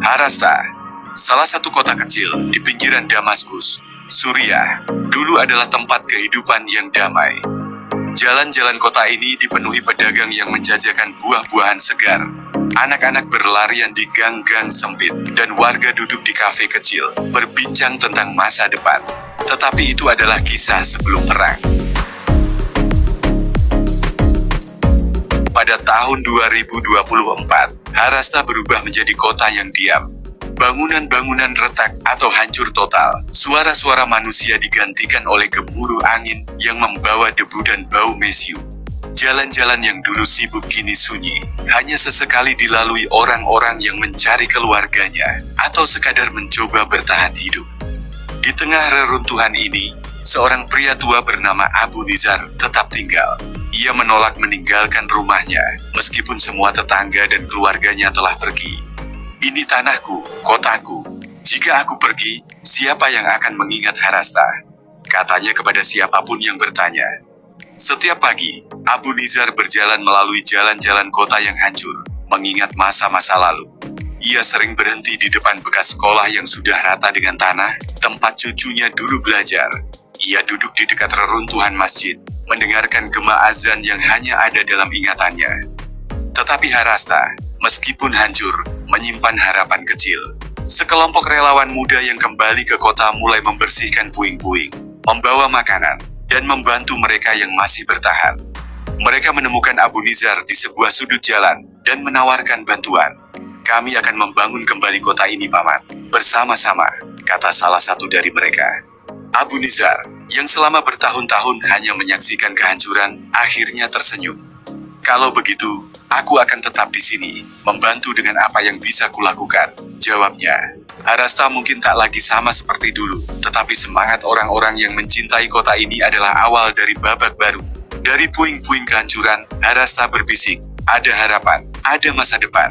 Harasta, salah satu kota kecil di pinggiran Damaskus, Suriah, dulu adalah tempat kehidupan yang damai. Jalan-jalan kota ini dipenuhi pedagang yang menjajakan buah-buahan segar. Anak-anak berlarian di gang-gang sempit, dan warga duduk di kafe kecil, berbincang tentang masa depan. Tetapi itu adalah kisah sebelum perang. Pada tahun 2024, Harasta berubah menjadi kota yang diam. Bangunan-bangunan retak atau hancur total. Suara-suara manusia digantikan oleh gemuruh angin yang membawa debu dan bau mesiu. Jalan-jalan yang dulu sibuk kini sunyi, hanya sesekali dilalui orang-orang yang mencari keluarganya atau sekadar mencoba bertahan hidup. Di tengah reruntuhan ini, seorang pria tua bernama Abu Nizar tetap tinggal. Ia menolak meninggalkan rumahnya, meskipun semua tetangga dan keluarganya telah pergi. Ini tanahku, kotaku. Jika aku pergi, siapa yang akan mengingat Harasta? Katanya kepada siapapun yang bertanya. Setiap pagi, Abu Nizar berjalan melalui jalan-jalan kota yang hancur, mengingat masa-masa lalu. Ia sering berhenti di depan bekas sekolah yang sudah rata dengan tanah, tempat cucunya dulu belajar. Ia duduk di dekat reruntuhan masjid, mendengarkan gema azan yang hanya ada dalam ingatannya. Tetapi Harasta, meskipun hancur, menyimpan harapan kecil. Sekelompok relawan muda yang kembali ke kota mulai membersihkan puing-puing, membawa makanan, dan membantu mereka yang masih bertahan. Mereka menemukan Abu Nizar di sebuah sudut jalan, dan menawarkan bantuan. Kami akan membangun kembali kota ini, Paman. Bersama-sama, kata salah satu dari mereka. Abu Nizar, yang selama bertahun-tahun hanya menyaksikan kehancuran, akhirnya tersenyum. Kalau begitu, aku akan tetap di sini, membantu dengan apa yang bisa kulakukan, jawabnya. Harasta mungkin tak lagi sama seperti dulu, tetapi semangat orang-orang yang mencintai kota ini adalah awal dari babak baru. Dari puing-puing kehancuran, Harasta berbisik, ada harapan, ada masa depan.